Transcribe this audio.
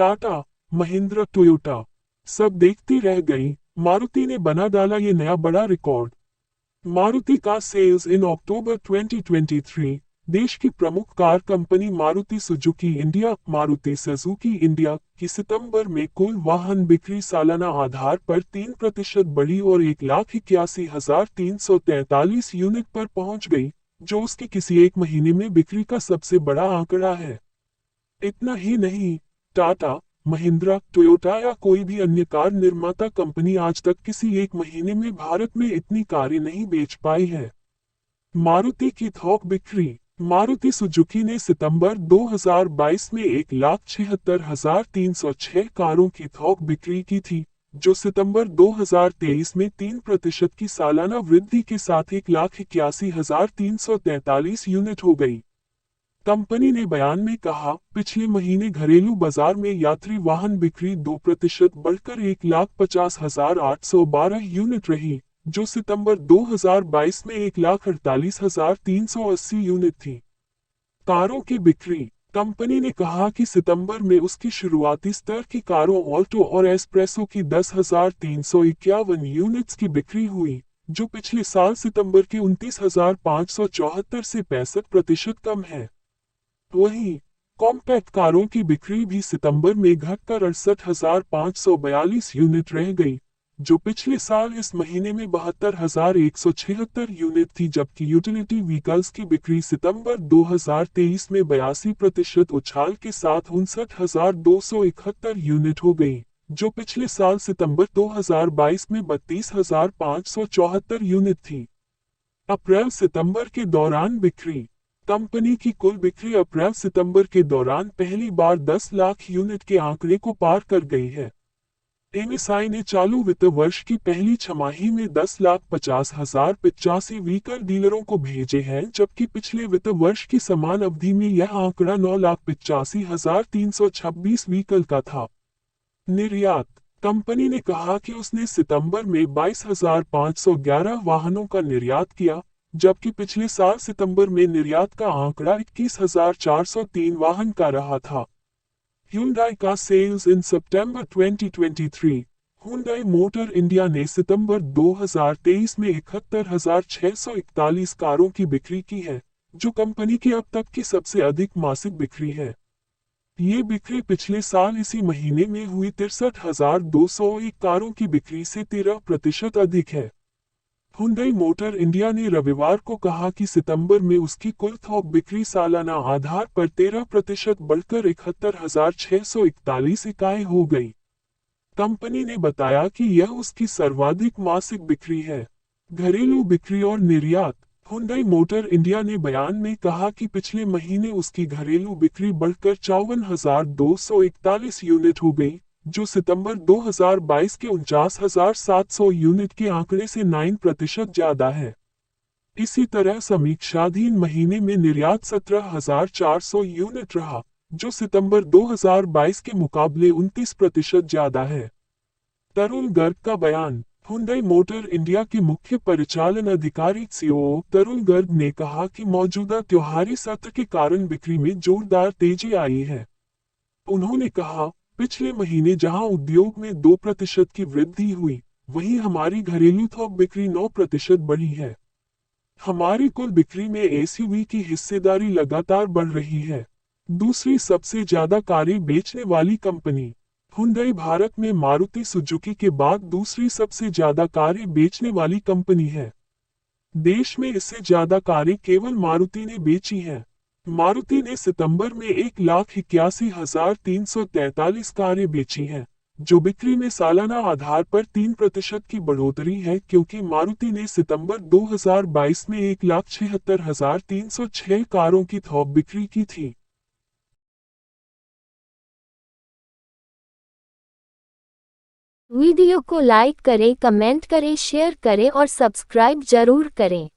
Tata, Mahindra, Toyota सब देखती रह गई। मारुति ने बना डाला ये नया बड़ा रिकॉर्ड। मारुति का सेल्स इन अक्टूबर 2023। देश की प्रमुख car company Maruti Suzuki India, Maruti Suzuki India की सितंबर में कुल वाहन बिक्री सालाना आधार पर 3% बढ़ी और 1,81,343 यूनिट पर पहुंच गई, जो उसकी किसी एक महीने में बिक्री का सबसे बड़ा आंकड़ा है। इतना ही नहीं, टाटा, महिंद्रा, टोयोटा या कोई भी अन्य कार निर्माता कंपनी आज तक किसी एक महीने में भारत में इतनी कारें नहीं बेच पाई है। मारुति की थोक बिक्री। मारुति सुजुकी ने सितंबर 2022 में 1,76,306 कारों की थोक बिक्री की थी, जो सितंबर 2023 में 3% की सालाना वृद्धि के साथ 1,81,343 यूनिट हो गई। कंपनी ने बयान में कहा, पिछले महीने घरेलू बाजार में यात्री वाहन बिक्री 2% बढ़कर 1,50,812 यूनिट रही, जो सितंबर 2022 में 1,48,380 यूनिट थी। कारों की बिक्री। कंपनी ने कहा कि सितंबर में उसकी शुरुआती स्तर की कारों ऑल्टो और एस्प्रेसो की 10,351 यूनिट्स की बिक्री हुई, जो पिछले साल सितंबर के 29,574 से 65% कम है। वहीं कॉम्पैक्ट कारों की बिक्री भी सितंबर में घटकर 68,542 यूनिट रह गई, जो पिछले साल इस महीने में 72,176 यूनिट थी, जबकि यूटिलिटी व्हीकल्स की बिक्री सितंबर 2023 में 82% उछाल के साथ 59,271 यूनिट हो गई, जो पिछले साल सितंबर 2022 में 32,574 यूनिट थी। अप्रैल सितंबर के दौरान बिक्री। कंपनी की कुल बिक्री अप्रैल सितंबर के दौरान पहली बार 10 लाख यूनिट के आंकड़े को पार कर गई है। एमएसआई ने चालू वित्त वर्ष की पहली छमाही में 10,50,085 व्हीकल डीलरों को भेजे हैं, जबकि पिछले वित्त वर्ष की समान अवधि में यह आंकड़ा 9,85,326 व्हीकल का था। निर्यात। कंपनी ने कहा कि उसने सितंबर में 22,511 वाहनों का निर्यात किया, जबकि पिछले साल सितंबर में निर्यात का आंकड़ा 21,403 वाहन का रहा था। Hyundai का सेल्स इन सितंबर 2023। Hyundai मोटर इंडिया ने सितंबर 2023 में 71,641 कारों की बिक्री की है, जो कंपनी की अब तक की सबसे अधिक मासिक बिक्री है। ये बिक्री पिछले साल इसी महीने में हुई 63,201 कारों की बिक्री से 13% अधिक है। Hyundai मोटर इंडिया ने रविवार को कहा कि सितंबर में उसकी कुल थोक बिक्री सालाना आधार पर 13% बढ़कर 71,641 इकाई हो गई। कंपनी ने बताया कि यह उसकी सर्वाधिक मासिक बिक्री है। घरेलू बिक्री और निर्यात। Hyundai मोटर इंडिया ने बयान में कहा कि पिछले महीने उसकी घरेलू बिक्री बढ़कर 54,241 यूनिट हो गई, जो सितंबर 2022 के 49,700 यूनिट के आंकड़े से 9% ज्यादा है। इसी तरह समीक्षाधीन महीने में निर्यात 17,400 यूनिट रहा, जो सितंबर 2022 के मुकाबले 29% ज्यादा है। तरुण गर्ग का बयान। Hyundai मोटर इंडिया के मुख्य परिचालन अधिकारी सीईओ तरुण गर्ग ने कहा कि मौजूदा त्योहारी सत्र के कारण बिक्री में जोरदार तेजी आई है। उन्होंने कहा, पिछले महीने जहां उद्योग में 2% की वृद्धि हुई, वहीं हमारी घरेलू थोक बिक्री 9% बढ़ी है। हमारी कुल बिक्री में एसयूवी की हिस्सेदारी लगातार बढ़ रही है। दूसरी सबसे ज्यादा कारें बेचने वाली कंपनी। Hyundai भारत में मारुति सुजुकी के बाद दूसरी सबसे ज्यादा कारें बेचने वाली कंपनी है। देश में इससे ज्यादा कारें केवल मारुति ने बेची हैं। मारुति ने सितंबर में 1,81,343 कारें बेची हैं, जो बिक्री में सालाना आधार पर 3% की बढ़ोतरी है, क्योंकि मारुति ने सितंबर 2022 में 1,76,306 कारों की थोक बिक्री की थी। वीडियो को लाइक करें, कमेंट करें, शेयर करें और सब्सक्राइब जरूर करें।